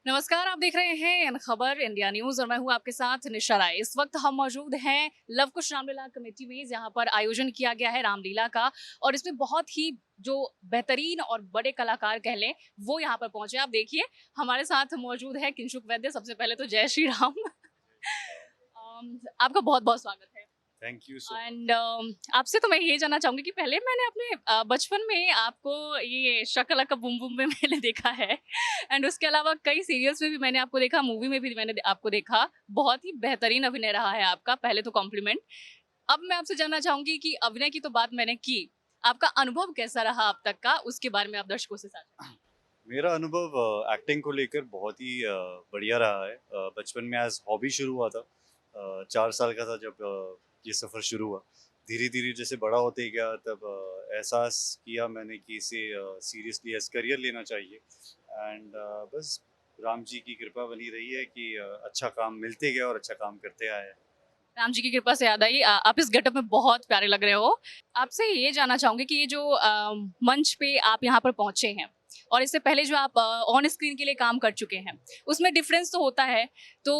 नमस्कार, आप देख रहे हैं एन खबर इंडिया न्यूज और मैं हूं आपके साथ निशा राय। इस वक्त हम मौजूद हैं लव कुश रामलीला कमेटी में, जहां पर आयोजन किया गया है रामलीला का। और इसमें बहुत ही जो बेहतरीन और बड़े कलाकार कह लें वो यहाँ पर पहुंचे। आप देखिए, हमारे साथ मौजूद है किंशुक वैद्य। सबसे पहले तो जय श्री राम। आपका बहुत बहुत स्वागत है। Thank you so much. And आपसे तो मैं ये जानना चाहूंगी कि पहले मैंने अपने बचपन में आपको ये शकलका बूम बूम में मैंने देखा है। एंड उसके अलावा कई सीरियल्स में भी मैंने आपको देखा, मूवी में भी मैंने आपको देखा। बहुत ही बेहतरीन अभिनय रहा है आपका, पहले तो कॉम्प्लीमेंट। अब मैं आपसे जानना चाहूंगी कि अभिनय की तो बात मैंने की, आपका अनुभव कैसा रहा अब तक का, उसके बारे में आप दर्शकों से साझा करें। मेरा अनुभव एक्टिंग को लेकर बहुत ही बढ़िया रहा है। बचपन में एज हॉबी शुरू हुआ था। 4 साल का था जब ये सफ़र शुरू हुआ। धीरे-धीरे जैसे बड़ा होते गया तब एहसास किया मैंने कि इसे सीरियसली एज़ करियर लेना चाहिए। एंड बस राम जी की कृपा बनी रही है कि अच्छा काम मिलते गया और अच्छा काम करते आए हैं। राम जी की कृपा से याद आई, आप इस गेटअप में बहुत प्यारे लग रहे हो। आपसे ये जानना चाहूंगी कि ये जो मंच पे आप यहाँ पर पहुंचे हैं और इससे पहले जो आप ऑन स्क्रीन के लिए काम कर चुके हैं, उसमें डिफरेंस तो होता है। तो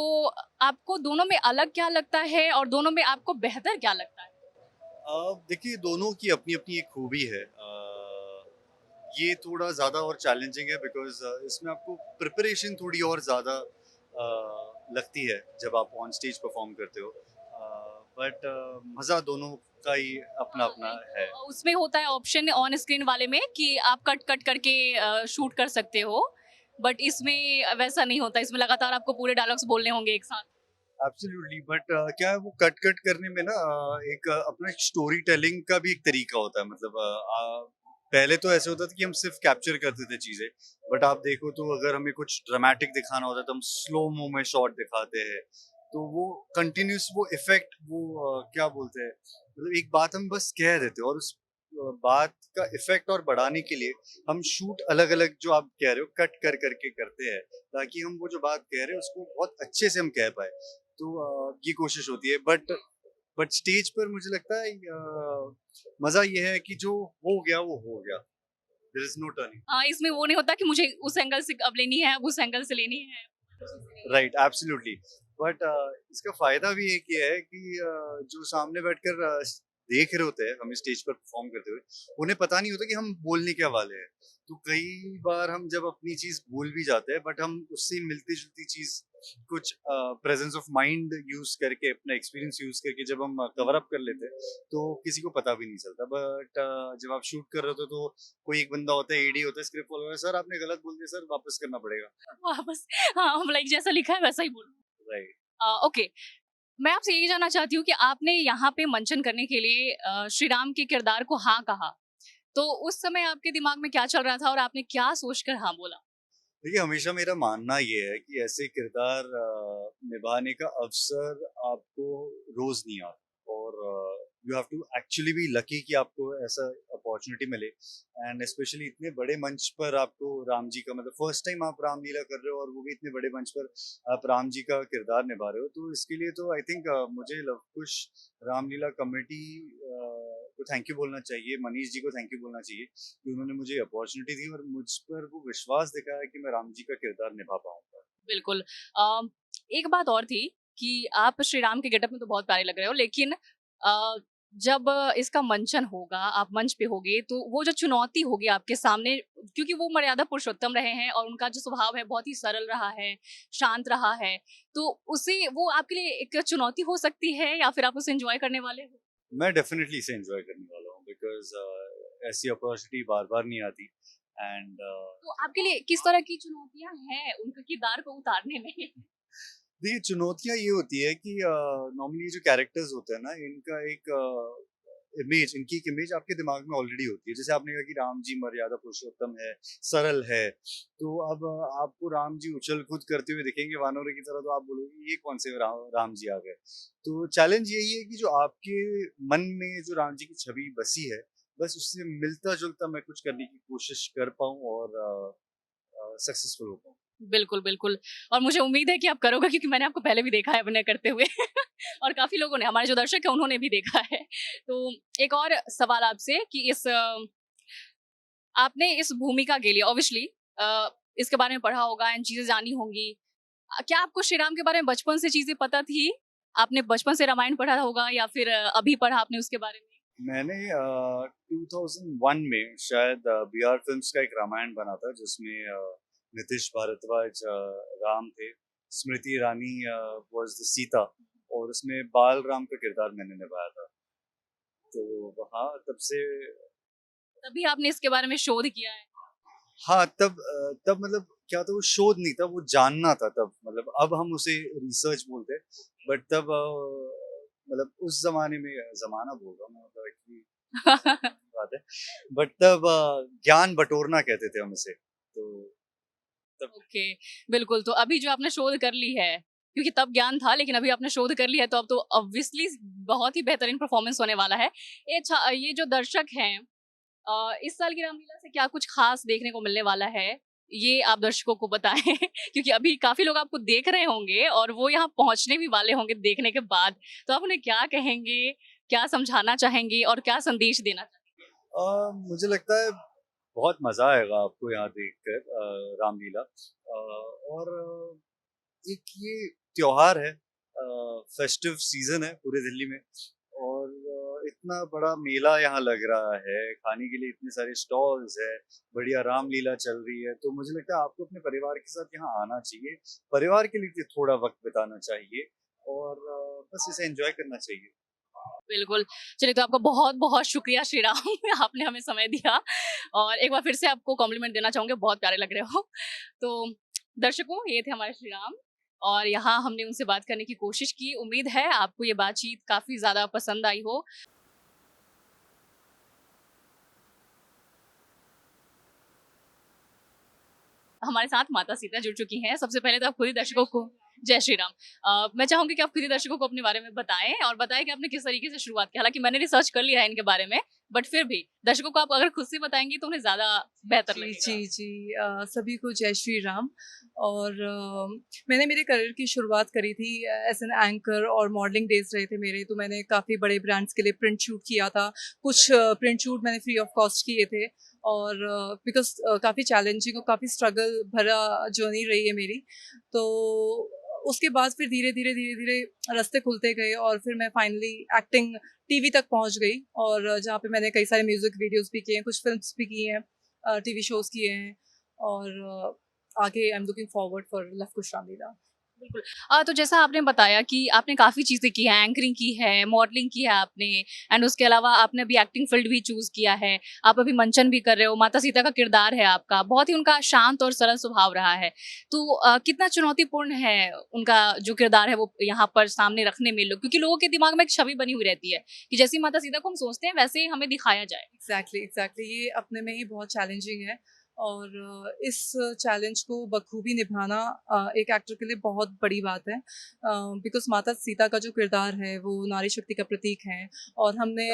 आपको दोनों में अलग क्या लगता है और दोनों में आपको बेहतर क्या लगता है? देखिए दोनों की अपनी-अपनी एक खूबी है। ये थोड़ा ज़्यादा और चैलेंजिंग है बिकॉज़ इसमें आपको प्रिपरेशन थोड़ी और ज़्यादा लगती है जब आप ऑन स्टेज परफॉर्म करते हो। बट मज़ा दोनों का ही अपना-अपना है। उसमें होता है ऑप्शन ऑन स्क्रीन वाले में कि आप कट कट करके शूट कर सकते हो, बट इसमें वैसा नहीं होता। इसमें लगातार आपको पूरे डायलॉग्स बोलने होंगे एक साथ। एब्सोल्युटली बट क्या है वो कट-कट करने में ना एक अपना स्टोरी टेलिंग का भी एक तरीका होता है। मतलब पहले तो ऐसे होता था कि हम सिर्फ कैप्चर करते थे चीज़ें, बट आप देखो तो अगर हमें कुछ ड्रामेटिक दिखाना होता है तो हम स्लो मो में शॉट दिखाते हैं। तो वो कंटिन्यूअस वो इफ़ेक्ट वो क्या बोलते हैं, मतलब एक बात हम बस कह देते हैं और उस बात का इफ़ेक्ट और बढ़ाने के लिए हम शूट अलग-अलग जो आप कह रहे हो कट कर करके करते हैं, ताकि हम वो जो बात कह रहे हैं उसको बहुत अच्छे से हम कह पाएँ। तो ये कोशिश होती है बट स्टेज पर मुझे लगता है मज़ा ये है कि जो हो गया वो हो गया। There is no turning. हाँ, इसमें वो नहीं होता कि मुझे उस एंगल से अब लेनी है, अब उस एंगल से लेनी है। Right, absolutely. बट इसका फ़ायदा भी एक ये है कि जो सामने बैठकर देख रहे होते हैं हमें स्टेज पर परफ़ॉर्म करते हुए, उन्हें पता नहीं होता कि हम बोलने क्या वाले हैं। तो कई बार हम जब अपनी चीज़ भूल भी जाते हैं बट हम उससे मिलती-जुलती चीज़ कुछ प्रेज़ेंस ऑफ माइंड यूज़ करके, अपना एक्सपीरियंस यूज़ करके जब हम कवर अप कर लेते हैं, तो किसी को पता भी नहीं चलता। बट जब आप शूट कर रहे होते हो तो कोई एक बंदा होता है, एडी होता है, स्क्रिप्ट फॉलो सर आपने गलत बोल दिया सर, वापस करना पड़ेगा। वापस हाँ, हम लाइक जैसा लिखा है वैसा ही बोलो। राइट। ओके, मैं आपसे ये जानना चाहती हूँ कि आपने यहाँ पे मंचन करने के लिए श्री राम के किरदार को हाँ कहा, तो उस समय आपके दिमाग में क्या चल रहा था और आपने क्या सोचकर हाँ बोला? देखिए, हमेशा मेरा मानना ये है कि ऐसे किरदार निभाने का अवसर आपको रोज़ नहीं आता और you have to actually be lucky कि आपको ऐसा अपॉर्च्युनिटी मिले। एंड स्पेशली इतने बड़े मंच पर आपको राम जी का, मतलब फर्स्ट टाइम आप रामलीला कर रहे हो और वो भी इतने बड़े मंच पर आप राम जी का किरदार निभा रहे हो, तो इसके लिए तो आई थिंक मुझे लव कुश रामलीला कमेटी को थैंक यू बोलना चाहिए, मनीष जी को थैंक यू बोलना चाहिए कि उन्होंने मुझे अपॉर्चुनिटी दी और मुझ पर वो विश्वास दिखाया कि मैं राम जी का किरदार निभा पाऊंगा। बिल्कुल। अ, एक बात और थी कि आप श्री राम के गेटअप में तो बहुत प्यारे लग रहे हो, लेकिन जब इसका मंचन होगा, आप मंच पे होगे, तो वो जो चुनौती होगी आपके सामने, क्योंकि वो मर्यादा पुरुषोत्तम रहे हैं और उनका जो स्वभाव है बहुत ही सरल रहा है, शांत रहा है, तो उसे वो आपके लिए एक चुनौती हो सकती है या फिर आप उसे एन्जॉय करने वाले हो? मैं डेफिनेटली इसे एंजॉय करने वाला हूँ बिकॉज ऐसी अपॉर्चुनिटी बार बार नहीं आती। एंड तो आपके लिए किस तरह की चुनौतियाँ हैं उनके किरदार को उतारने में? देखिए चुनौतियाँ ये होती है कि नॉर्मली जो कैरेक्टर्स होते हैं ना, इनका एक इमेज, इनकी एक इमेज आपके दिमाग में ऑलरेडी होती है। जैसे आपने कहा कि राम जी मर्यादा पुरुषोत्तम है, सरल है, तो अब आपको राम जी उछल कूद करते हुए दिखेंगे वानरों की तरह, तो आप बोलोगे ये कौन से राम जी आ गए। तो चैलेंज यही है कि जो आपके मन में जो राम जी की छवि बसी है, बस उससे मिलता जुलता मैं कुछ करने की कोशिश कर पाऊँ और सक्सेसफुल हो पाऊँ। बिल्कुल, बिल्कुल। और मुझे उम्मीद है कि आप करोगे, क्योंकि मैंने आपको पहले भी देखा है अभिनय करते हुए। और काफ़ी लोगों ने, हमारे जो दर्शक हैं उन्होंने भी देखा है। तो एक और सवाल आपसे कि आपने इस भूमिका के लिए ऑब्वियसली इसके बारे में पढ़ा होगा एंड चीज़ें जानी होंगी। क्या आपको श्री राम के बारे में बचपन से चीज़ें पता थी? आपने बचपन से रामायण पढ़ा होगा या फिर अभी पढ़ा आपने उसके बारे में? मैंने 2001 में शायद बीआर फिल्म्स का एक रामायण बना था जिसमें नीतीश भारद्वाज राम थे, स्मृति ईरानी वाज द सीता और उसमें बाल राम का किरदार मैंने निभाया था। तो हाँ, तब से तभी आपने इसके बारे में शोध किया है। हाँ, तब मतलब क्या था वो शोध नहीं था, वो जानना था तब मतलब अब हम उसे रिसर्च बोलते हैं, बट तब मतलब उस ज़माने में ज़माना बोल रहा हूँ मैं मतलब एक्चुअली बात है, बट तब ज्ञान बटोरना कहते थे हम इसे, तो तब ओके, बिल्कुल, तो अभी जो आपने शोध कर ली है, क्योंकि तब ज्ञान था लेकिन अभी आपने शोध कर ली है, तो अब तो ऑब्वियसली बहुत ही बेहतरीन परफॉर्मेंस होने वाला है। ये जो दर्शक हैं इस साल की रामलीला से क्या कुछ खास देखने को मिलने वाला है? ये आप दर्शकों को बताएँ क्योंकि अभी काफ़ी लोग आपको देख रहे होंगे और वो यहाँ पहुँचने भी वाले होंगे देखने के बाद, तो आप उन्हें क्या कहेंगे? क्या समझाना चाहेंगे और क्या संदेश देना चाहेंगे? मुझे लगता है बहुत मज़ा आएगा आपको यहाँ देखकर रामलीला और एक ये त्योहार है, फेस्टिव सीजन है पूरे दिल्ली में और इतना बड़ा मेला यहाँ लग रहा है, खाने के लिए इतने सारे स्टॉल्स है, बढ़िया रामलीला चल रही है, तो मुझे लगता है आपको अपने परिवार के साथ यहाँ आना चाहिए, परिवार के लिए थोड़ा वक्त बिताना चाहिए और बस इसे एंजॉय करना चाहिए। बिल्कुल, चलिए तो आपका बहुत-बहुत शुक्रिया श्री राम आपने हमें समय दिया और एक बार फिर से आपको कॉम्प्लीमेंट देना चाहूँगी, बहुत प्यारे लग रहे हो। तो दर्शकों, ये थे हमारे श्री राम और यहाँ हमने उनसे बात करने की कोशिश की, उम्मीद है आपको ये बातचीत काफ़ी ज़्यादा पसंद आई हो। हमारे साथ माता सीता जुड़ चुकी हैं। सबसे पहले तो आप खुद ही दर्शकों को जय श्री राम। मैं चाहूँगी कि आप खुद ही दर्शकों को अपने बारे में बताएँ और बताएँ कि आपने किस तरीके से शुरुआत की। हालाँकि मैंने रिसर्च कर लिया है इनके बारे में, बट फिर भी दर्शकों को आप अगर खुद से बताएँगी तो उन्हें ज़्यादा बेहतर जी, लगेगा। जी, जी। सभी को जय श्री राम और मैंने मेरे करियर की शुरुआत करी थी एज़ एन एंकर और मॉडलिंग डेज़ रहे थे मेरे, तो मैंने काफ़ी बड़े ब्रांड्स के लिए प्रिंट शूट किया था। कुछ प्रिंट शूट मैंने फ्री ऑफ कॉस्ट किए थे और बिकॉज़ काफ़ी चैलेंजिंग और काफ़ी स्ट्रगल भरा जर्नी रही है मेरी। तो उसके बाद फिर धीरे-धीरे, धीरे-धीरे रास्ते खुलते गए और फिर मैं फाइनली एक्टिंग टीवी तक पहुँच गई और जहाँ पे मैंने कई सारे म्यूज़िक वीडियोज़ भी किए हैं, कुछ फ़िल्म्स भी की हैं। टीवी शोज़ किए हैं और आगे I am looking forward for Luv Kush Ramleela. बिल्कुल। तो जैसा आपने बताया कि आपने काफ़ी चीज़ें की हैं, एंकरिंग की है, मॉडलिंग की है आपने एंड उसके अलावा आपने अभी एक्टिंग फ़ील्ड भी चूज़ किया है। आप अभी मंचन भी कर रहे हो, माता सीता का किरदार है आपका, बहुत ही उनका शांत और सरल स्वभाव रहा है। तो कितना चुनौतीपूर्ण है उनका जो किरदार है वो यहाँ पर सामने रखने में लोग क्योंकि लोगों के दिमाग में एक छवि बनी हुई रहती है कि जैसी माता सीता को हम सोचते हैं वैसे ही हमें दिखाया जाए। एग्ज़ैक्टली, एग्ज़ैक्टली ये अपने में ही बहुत चैलेंजिंग है और इस चैलेंज को बखूबी निभाना एक एक्टर के लिए बहुत बड़ी बात है बिकॉज़ माता सीता का जो किरदार है वो नारी शक्ति का प्रतीक है और हमने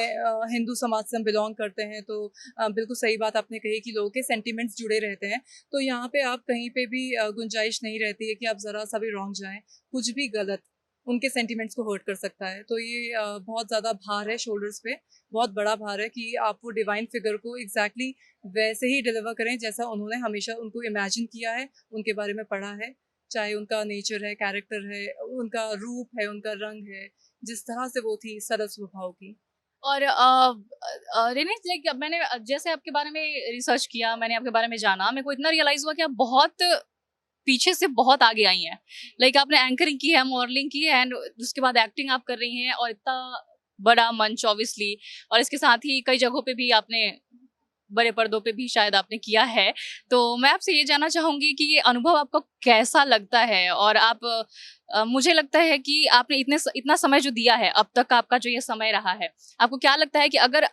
हिंदू समाज से हम बिलॉन्ग करते हैं तो बिल्कुल सही बात आपने कही कि लोगों के सेंटिमेंट्स जुड़े रहते हैं। तो यहाँ पे आप कहीं पे भी गुंजाइश नहीं रहती है कि आप ज़रा-सा भी रॉन्ग जाएँ, कुछ भी गलत उनके सेंटिमेंट्स को हर्ट कर सकता है। तो ये बहुत ज़्यादा भार है शोल्डर्स पे, बहुत बड़ा भार है कि आप वो डिवाइन फिगर को एग्ज़ैक्टली वैसे ही डिलीवर करें जैसा उन्होंने हमेशा उनको इमेजिन किया है, उनके बारे में पढ़ा है। चाहे उनका नेचर है, कैरेक्टर है, उनका रूप है, उनका रंग है, जिस तरह से वो थी सरल स्वभाव की। और रिनेश लाइक मैंने जैसे आपके बारे में रिसर्च किया, मैंने आपके बारे में जाना, मेरे को इतना रियलाइज़ हुआ कि आप बहुत पीछे से बहुत आगे आई हैं। लाइक आपने एंकरिंग की है, मॉडलिंग की है एंड उसके बाद एक्टिंग आप कर रही हैं और इतना बड़ा मंच ऑब्वियसली और इसके साथ ही कई जगहों पे भी आपने बड़े पर्दों पे भी शायद आपने किया है। तो मैं आपसे ये जानना चाहूँगी कि ये अनुभव आपको कैसा लगता है? और आप मुझे लगता है कि आपने इतना समय जो दिया है, अब तक आपका जो ये समय रहा है, आपको क्या लगता है कि अगर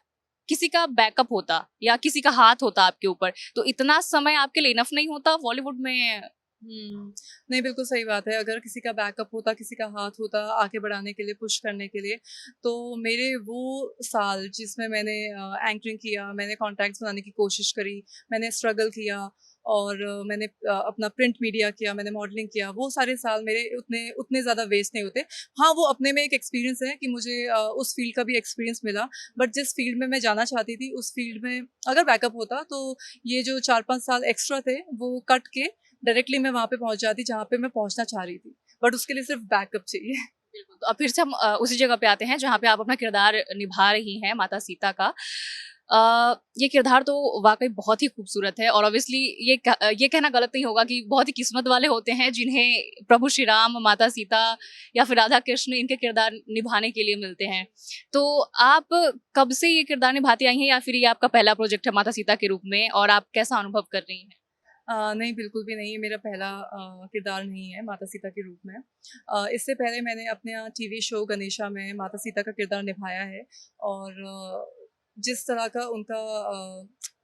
किसी का बैकअप होता या किसी का हाथ होता आपके ऊपर, तो इतना समय आपके लिए इनफ नहीं होता बॉलीवुड में? हुँ। नहीं, बिल्कुल सही बात है। अगर किसी का बैकअप होता, किसी का हाथ होता आगे बढ़ाने के लिए, पुश करने के लिए, तो मेरे वो साल जिसमें मैंने एंकरिंग किया, मैंने कॉन्टैक्ट्स बनाने की कोशिश करी, मैंने स्ट्रगल किया और मैंने अपना प्रिंट मीडिया किया, मैंने मॉडलिंग किया, वो सारे साल मेरे उतने उतने ज़्यादा वेस्ट नहीं होते। हाँ, वो अपने में एक एक्सपीरियंस है कि मुझे उस फ़ील्ड का भी एक्सपीरियंस मिला, बट जिस फ़ील्ड में मैं जाना चाहती थी, उस फ़ील्ड में अगर बैकअप होता, तो ये जो 4-5 साल एक्स्ट्रा थे, वो कट के डायरेक्टली मैं वहाँ पे पहुँच जाती जहाँ पे मैं पहुँचना चाह रही थी, बट उसके लिए सिर्फ बैकअप चाहिए। बिल्कुल, तो अब फिर से हम उसी जगह पे आते हैं जहाँ पे आप अपना किरदार निभा रही हैं माता सीता का। ये किरदार तो वाक़ई बहुत ही खूबसूरत है और ऑब्वियसली ये कहना गलत नहीं होगा कि बहुत ही किस्मत वाले होते हैं जिन्हें प्रभु श्री राम, माता सीता या फिर राधा कृष्ण इनके किरदार निभाने के लिए मिलते हैं। तो आप कब से ये किरदार निभाती आई हैं या फिर ये आपका पहला प्रोजेक्ट है माता सीता के रूप में और आप कैसा अनुभव कर रही हैं? नहीं, बिल्कुल भी नहीं, ये मेरा पहला किरदार नहीं है माता सीता के रूप में। इससे पहले मैंने अपने टीवी शो गणेशा में माता सीता का किरदार निभाया है और जिस तरह का उनका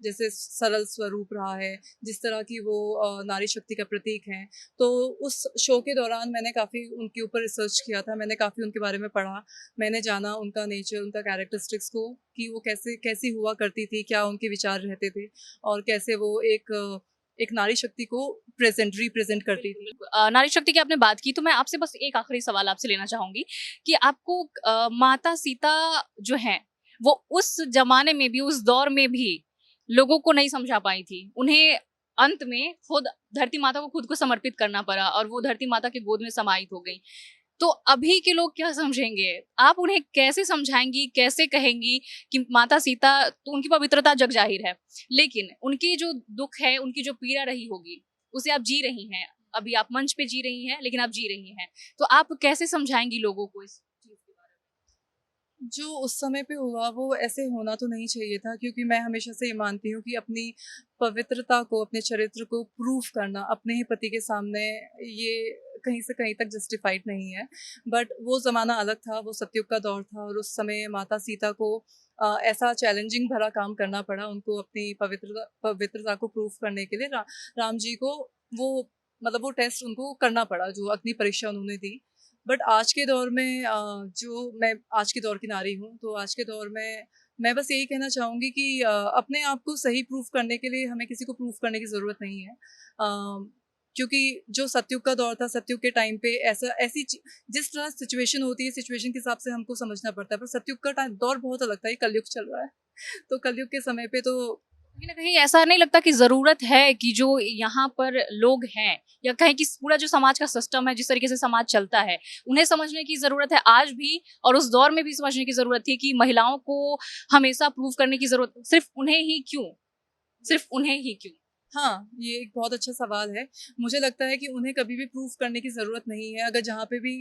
जैसे सरल स्वरूप रहा है, जिस तरह की वो नारी शक्ति का प्रतीक हैं, तो उस शो के दौरान मैंने काफ़ी उनके ऊपर रिसर्च किया था, मैंने काफ़ी उनके बारे में पढ़ा, मैंने जाना उनका नेचर, उनका कैरेक्टरिस्टिक्स को कि वो कैसी हुआ करती थी, क्या उनके विचार रहते थे और कैसे वो एक नारी शक्ति को रिप्रेजेंट करती थी। बिल्कुल। नारी शक्ति की आपने बात की तो मैं आपसे बस एक आखिरी सवाल आपसे लेना चाहूँगी कि आपको माता सीता जो हैं, वो उस ज़माने में भी, उस दौर में भी लोगों को नहीं समझा पाई थी। उन्हें अंत में खुद धरती माता को खुद को समर्पित करना पड़ा और वो धरती माता की गोद में समाहित हो गईं। तो अभी के लोग क्या समझेंगे? आप उन्हें कैसे समझाएँगी, कैसे कहेंगी कि माता सीता तो उनकी पवित्रता जग ज़ाहिर है, लेकिन उनकी जो दुःख है, उनकी जो पीड़ा रही होगी, उसे आप जी रही हैं। अभी आप मंच पे जी रही हैं, लेकिन आप जी रही हैं। तो आप कैसे समझाएँगी लोगों को इस चीज़ के बारे जो उस समय पे हुआ वो ऐसे होना तो नहीं चाहिए था क्योंकि मैं हमेशा से ये मानती हूँ कि अपनी पवित्रता को, अपने चरित्र को प्रूव करना अपने ही पति के सामने ये कहीं से कहीं तक जस्टिफाइड नहीं है। बट वो ज़माना अलग था, वो सतयुग का दौर था और उस समय माता सीता को ऐसा चैलेंजिंग भरा काम करना पड़ा उनको अपनी पवित्रता को प्रूव करने के लिए राम जी को वो मतलब वो टेस्ट उनको करना पड़ा जो अग्नि परीक्षा उन्होंने दी। बट आज के दौर में जो मैं आज के दौर की नारी हूँ, तो आज के दौर में मैं बस यही कहना चाहूँगी कि अपने आप को सही प्रूफ करने के लिए हमें किसी को प्रूफ करने की ज़रूरत नहीं है। क्योंकि जो सतयुग का दौर था, सतयुग के टाइम पे जिस तरह सिचुएशन होती है, सिचुएशन के हिसाब से हमको समझना पड़ता है। पर सतयुग का दौर बहुत अलग था, ये कलयुग चल रहा है। तो कलयुग के समय पे तो में? कहीं न कहीं ऐसा नहीं लगता कि ज़रूरत है कि जो यहाँ पर लोग हैं या कहें कि पूरा जो समाज का सिस्टम है, जिस तरीके से समाज चलता है, उन्हें समझने की ज़रूरत है आज भी और उस दौर में भी समझने की ज़रूरत थी कि महिलाओं को हमेशा प्रूव करने की ज़रूरत सिर्फ़ उन्हें ही क्यों? सिर्फ़ उन्हें ही क्यों? हाँ, ये एक बहुत अच्छा सवाल है। मुझे लगता है कि उन्हें कभी भी प्रूफ़ करने की ज़रूरत नहीं है। अगर जहाँ पे भी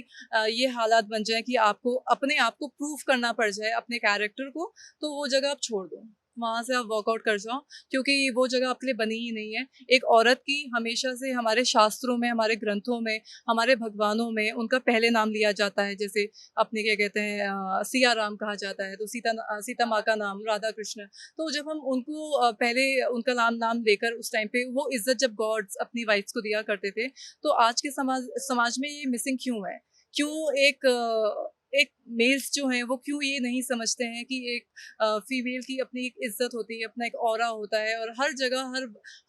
ये हालात बन जाएँ कि आपको अपने आप को प्रूफ़ करना पड़ जाए अपने कैरेक्टर को, तो वो जगह आप छोड़ दो। वहाँ से आप वॉकआउट कर जाओ क्योंकि वो जगह आपके लिए बनी ही नहीं है। एक औरत की हमेशा से हमारे शास्त्रों में, हमारे ग्रंथों में, हमारे भगवानों में उनका पहले नाम लिया जाता है। जैसे अपने क्या कहते हैं सिया राम कहा जाता है, तो सीता माँ का नाम, राधा कृष्ण। तो जब हम उनको पहले उनका नाम लेकर उस टाइम पे वो इज़्ज़त जब गॉड्स अपनी वाइफ्स को दिया करते थे, तो आज के समाज में ये मिसिंग क्यों है? क्यों एक मेल्स जो हैं वो क्यों ये नहीं समझते हैं कि एक फीमेल की अपनी एक इज़्ज़त होती है, अपना एक ऑरा होता है और हर जगह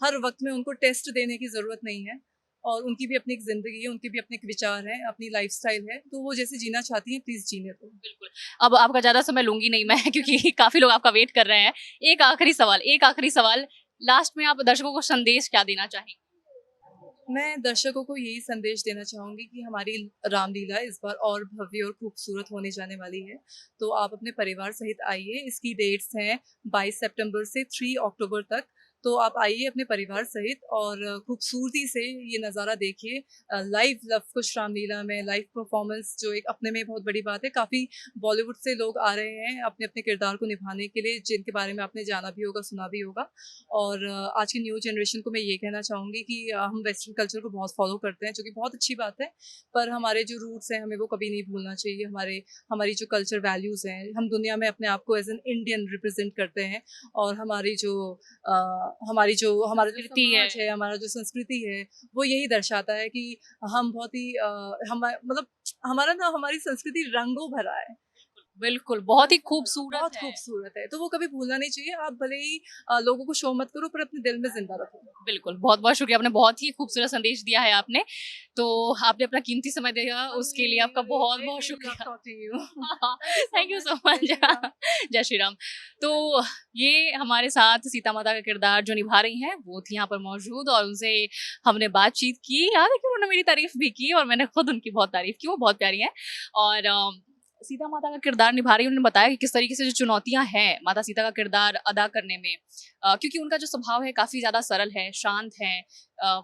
हर वक़्त में उनको टेस्ट देने की ज़रूरत नहीं है। और उनकी भी अपनी एक ज़िंदगी है, उनके भी अपने एक विचार हैं, अपनी लाइफ़स्टाइल है, तो वो जैसे जीना चाहती हैं प्लीज़ जीने दो। बिल्कुल। अब आपका ज़्यादा समय लूँगी नहीं मैं क्योंकि काफ़ी लोग आपका वेट कर रहे हैं। एक आखिरी सवाल लास्ट में आप दर्शकों को संदेश क्या देना चाहेंगी? मैं दर्शकों को यही संदेश देना चाहूँगी कि हमारी रामलीला इस बार और भव्य और खूबसूरत होने जाने वाली है। तो आप अपने परिवार सहित आइए, इसकी डेट्स हैं 22 सितंबर से 3 अक्टूबर तक। तो आप आइए अपने परिवार सहित और खूबसूरती से ये नज़ारा देखिए। लाइव लव कुश रामलीला में लाइव परफॉर्मेंस जो एक अपने में बहुत बड़ी बात है। काफ़ी बॉलीवुड से लोग आ रहे हैं अपने-अपने किरदार को निभाने के लिए, जिनके बारे में आपने जाना भी होगा, सुना भी होगा। और आज की न्यू जनरेशन को मैं ये कहना चाहूँगी कि हम वेस्टर्न कल्चर को बहुत फॉलो करते हैं, जो कि बहुत अच्छी बात है, पर हमारे जो रूट्स हैं, हमें वो कभी नहीं भूलना चाहिए। हमारी जो कल्चर वैल्यूज़ हैं, हम दुनिया में अपने आप को एज़ एन इंडियन रिप्रेज़ेंट करते हैं और हमारा जो कीर्ति है। समाज है, हमारा जो संस्कृति है, वो यही दर्शाता है कि हम बहुत ही हमारी संस्कृति रंगों भरा है। बिल्कुल, बहुत ही खूबसूरत बहुत है। खूबसूरत है, तो वो कभी भूलना नहीं चाहिए। आप भले ही लोगों को शो मत करो पर अपने दिल में ज़िंदा रखो। बिल्कुल, बहुत-बहुत शुक्रिया, आपने बहुत ही खूबसूरत संदेश दिया है आपने। तो आपने अपना कीमती समय दिया, उसके लिए आपका अरे! बहुत-बहुत आई लव शुक्रिया। Talking you. Thank you so thank you much. So जय मच। श्री राम। जय श्री राम। तो ये हमारे साथ सीता माता का किरदार जो निभा रही हैं, वो थी यहाँ पर मौजूद और उनसे हमने बातचीत की। याद है कि उन्होंने मेरी तारीफ़ भी की और मैंने खुद उनकी बहुत तारीफ़ की, वो बहुत प्यारी हैं। और सीता माता का किरदार निभा रही हैं, उन्होंने बताया कि किस तरीके से जो चुनौतियाँ हैं, माता सीता का किरदार अदा करने में क्योंकि उनका जो स्वभाव है काफ़ी ज़्यादा सरल है, शांत है,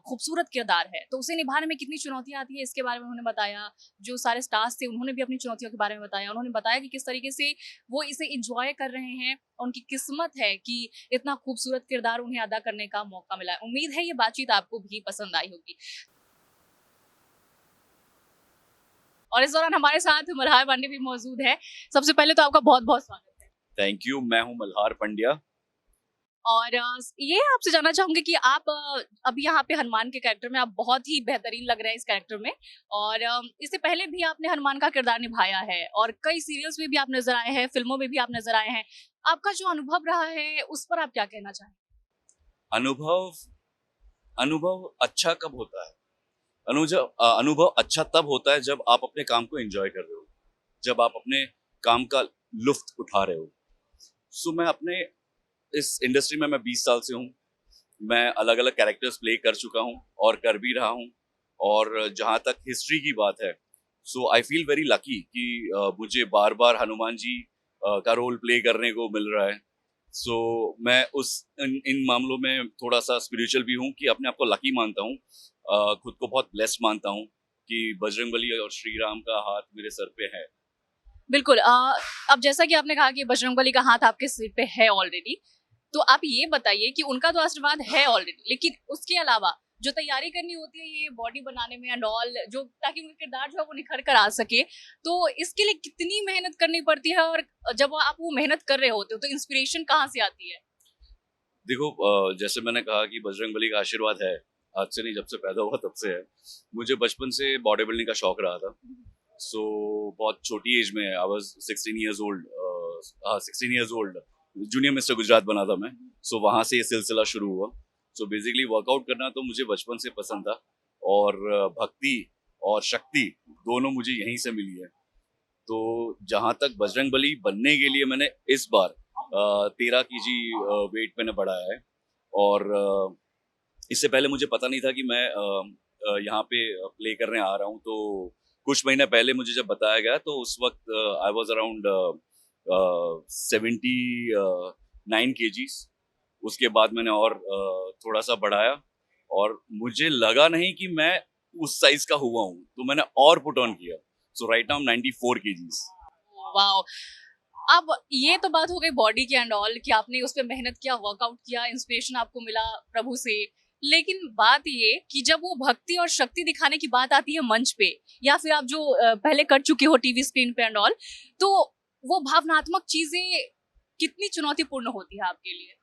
खूबसूरत किरदार है, तो उसे निभाने में कितनी चुनौतियाँ आती है इसके बारे में उन्होंने बताया। जो सारे स्टार्स थे उन्होंने भी अपनी चुनौतियों के बारे में बताया। उन्होंने बताया कि किस तरीके से वो इसे एन्जॉय कर रहे हैं और उनकी किस्मत है कि इतना खूबसूरत किरदार उन्हें अदा करने का मौका मिला है। उम्मीद है ये बातचीत आपको भी पसंद आई होगी। और इस दौरान हमारे साथ मल्हार पांडे भी मौजूद है। सबसे पहले तो आपका बहुत-बहुत स्वागत है। Thank you. मैं हूँ मल्हार पंड्या। और ये आपसे जानना चाहूँगी कि आप अभी यहाँ पे हनुमान के कैरेक्टर में आप बहुत ही बेहतरीन लग रहे हैं इस कैरेक्टर में और इससे पहले भी आपने हनुमान का किरदार निभाया है और कई सीरियल्स में भी आप नज़र आए हैं, फ़िल्मों में भी आप नज़र आए हैं। आपका जो अनुभव रहा है, उस पर आप क्या कहना चाहेंगे? अनुभव अनुभव अच्छा कब होता है? अनुभव अच्छा तब होता है जब आप अपने काम को एंजॉय कर रहे हो, जब आप अपने काम का लुफ्त उठा रहे हो। सो मैं अपने इस इंडस्ट्री में मैं 20 साल से हूँ। मैं अलग-अलग कैरेक्टर्स प्ले कर चुका हूँ और कर भी रहा हूँ। और जहाँ तक हिस्ट्री की बात है, सो आई फील वेरी लकी कि मुझे बार-बार हनुमान जी का रोल प्ले करने को मिल रहा है। सो मैं इन मामलों में थोड़ा-सा स्पिरिचुअल भी हूँ कि अपने आप को लकी मानता हूँ। खुद को बहुत ब्लेस्ड मानता हूँ कि बजरंगबली और श्री राम का हाथ मेरे सर पे है। बिल्कुल अब जैसा कि आपने कहा कि बजरंगबली का हाथ आपके सिर पे है ऑलरेडी, तो आप ये बताइए कि उनका तो आशीर्वाद है ऑलरेडी, लेकिन उसके अलावा जो तैयारी करनी होती है ये बॉडी बनाने में एंड ऑल जो ताकि उनका किरदार जो है वो निखर कर आ सके, तो इसके लिए कितनी मेहनत करनी पड़ती है और जब आप वो मेहनत कर रहे होते हो तो इंस्पिरेशन कहाँ से आती है? देखो जैसे मैंने कहा कि बजरंगबली का आशीर्वाद है, आज से नहीं जब से पैदा हुआ तब से है। मुझे बचपन से बॉडी बिल्डिंग का शौक रहा था। सो बहुत छोटी एज में I was 16 years old 16 years old junior mister Gujarat बना था मैं। सो वहाँ से ये सिलसिला शुरू हुआ। सो बेसिकली वर्कआउट करना तो मुझे बचपन से पसंद था और भक्ति और शक्ति दोनों मुझे यहीं से मिली है। तो जहाँ तक बजरंगबली बनने के लिए मैंने इस बार 13 केजी वेट मैंने बढ़ाया है और इससे पहले मुझे पता नहीं था कि मैं यहाँ पे प्ले करने आ रहा हूँ। तो कुछ महीने पहले मुझे जब बताया गया तो उस वक्त आई वाज अराउंड 79 केजीज। उसके बाद मैंने और थोड़ा सा बढ़ाया और मुझे लगा नहीं कि मैं उस साइज का हुआ हूँ, तो मैंने और पुट ऑन किया। सो राइट नाउ 94 केजीज। वाओ! अब ये तो बात हो गई बॉडी की एंड ऑल कि आपने उस पे मेहनत किया, वर्कआउट किया, इंस्पिरेशन आपको मिला प्रभु से। लेकिन बात ये कि जब वो भक्ति और शक्ति दिखाने की बात आती है मंच पे या फिर आप जो पहले कर चुके हो टीवी स्क्रीन पे एंड ऑल, तो वो भावनात्मक चीज़ें कितनी चुनौतीपूर्ण होती है आपके लिए?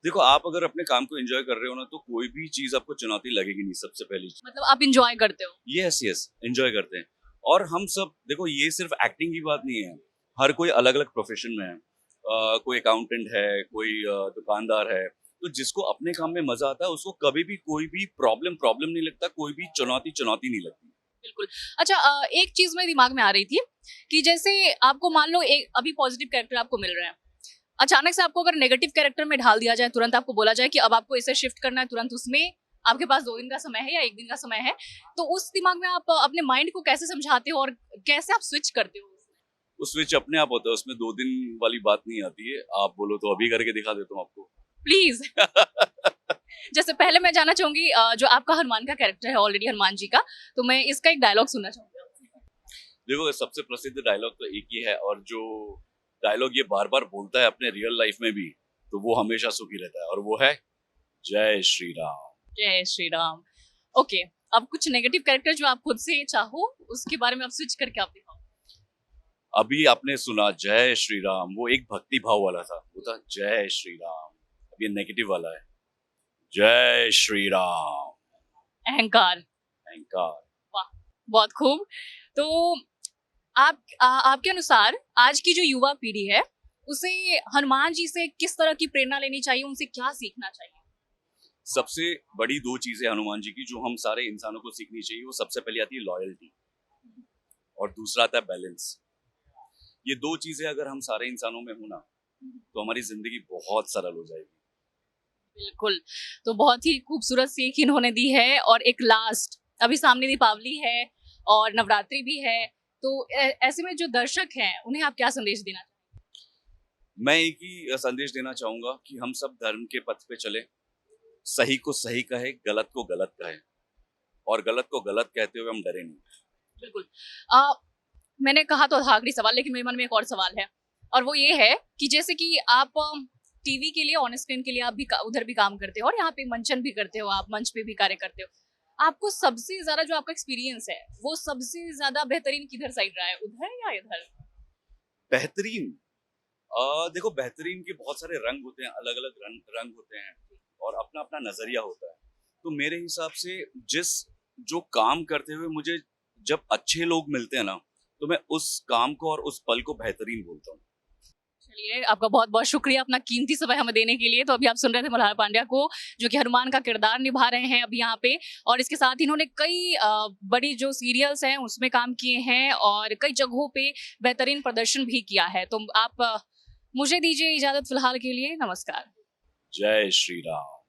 देखो, आप अगर अपने काम को एंजॉय कर रहे हो ना, तो कोई भी चीज आपको चुनौती लगेगी नहीं। सबसे पहली चीज, मतलब आप एन्जॉय करते हो? यस यस, एंजॉय करते हैं। और हम सब देखो, ये सिर्फ एक्टिंग की बात नहीं है। हर कोई अलग अलग प्रोफेशन में है। कोई अकाउंटेंट है, कोई दुकानदार है। तो जिसको अपने काम में मजा आता है उसको कभी भी कोई भी प्रॉब्लम प्रॉब्लम नहीं लगता, कोई भी चुनौती चुनौती नहीं लगती। बिल्कुल। अच्छा एक चीज़ मेरे दिमाग में आ रही थी कि जैसे आपको मान लो एक अभी पॉजिटिव कैरेक्टर आपको मिल रहा है। अचानक से आपको अगर नेगेटिव कैरेक्टर में ढाल दिया जाए, तुरंत आपको बोला जाए कि अब आपको इसे शिफ्ट करना है तुरंत उसमें, आपके पास 2 दिन का समय है या 1 दिन का समय है, तो उस दिमाग में आप अपने माइंड को कैसे समझाते हो और कैसे आप स्विच करते हो? वो स्विच अपने आप होता है, उसमें 2 दिन वाली बात नहीं आती है। आप बोलो तो अभी करके दिखा देता हूँ आपको। प्लीज़। जैसे पहले मैं जानना चाहूँगी जो आपका हनुमान का कैरेक्टर है ऑलरेडी हनुमान जी का, तो मैं इसका एक डायलॉग सुनना चाहूँगी आपसे। देखो, सबसे प्रसिद्ध डायलॉग तो एक ही है और जो डायलॉग ये बार बार बोलता है अपने रियल लाइफ में भी, तो वो हमेशा सुखी रहता है और वो है जय श्री राम। जय श्री राम। ओके, अब कुछ नेगेटिव कैरेक्टर जो आप खुद से चाहो, उसके बारे में आप स्विच करके आप दिखाओ। अभी आपने सुना जय श्री राम, वो एक भक्ति भाव वाला था, वो था जय श्री राम। अब ये नेगेटिव वाला है, जय श्री राम अहंकार। अहंकार। वाह! बहुत खूब। तो आपके अनुसार आज की जो युवा पीढ़ी है उसे हनुमान जी से किस तरह की प्रेरणा लेनी चाहिए, उनसे क्या सीखना चाहिए? सबसे बड़ी दो चीजें हनुमान जी की जो हम सारे इंसानों को सीखनी चाहिए, वो सबसे पहले आती है लॉयल्टी और दूसरा आता है बैलेंस। ये दो चीजें अगर हम सारे इंसानों में हो ना, तो हमारी जिंदगी बहुत सरल हो जाएगी। बिल्कुल। तो बहुत ही खूबसूरत सीख इन्होंने दी है। और एक लास्ट, अभी सामने दीपावली है और नवरात्रि भी है, तो ऐसे में जो दर्शक हैं उन्हें आप क्या संदेश देना चाहेंगे? मैं एक ही संदेश देना चाहूंगा कि हम सब धर्म के पथ पे चले, सही को सही कहे, गलत को गलत कहे, और गलत को गलत कहते हुए हम डरे नहीं। बिल्कुल। अ, मैंने कहा तो था आखिरी सवाल, लेकिन मेरे मन में एक और सवाल है, और वो ये है कि जैसे कि आप टीवी के लिए, ऑन स्क्रीन के लिए आप भी उधर भी काम करते हो और यहाँ पे मंचन भी करते हो, आप मंच पे भी कार्य करते हो। आपको सबसे ज्यादा जो आपका एक्सपीरियंस है वो सबसे ज्यादा बेहतरीन किधर साइड रहा है, उधर या इधर? बेहतरीन, देखो बेहतरीन के बहुत सारे रंग होते हैं, अलग अलग रंग होते हैं और अपना अपना नजरिया होता है। तो मेरे हिसाब से जो काम करते हुए मुझे जब अच्छे लोग मिलते हैं ना, तो मैं उस काम को और उस पल को बेहतरीन बोलता हूँ। चलिए, आपका बहुत बहुत शुक्रिया अपना कीमती समय हमें देने के लिए। तो अभी आप सुन रहे थे मल्हार पांड्या को, जो कि हनुमान का किरदार निभा रहे हैं अभी यहाँ पे, और इसके साथ इन्होंने कई बड़ी जो सीरियल्स हैं उसमें काम किए हैं और कई जगहों पे बेहतरीन प्रदर्शन भी किया है। तो आप मुझे दीजिए इजाजत फिलहाल के लिए। नमस्कार। जय श्री राम।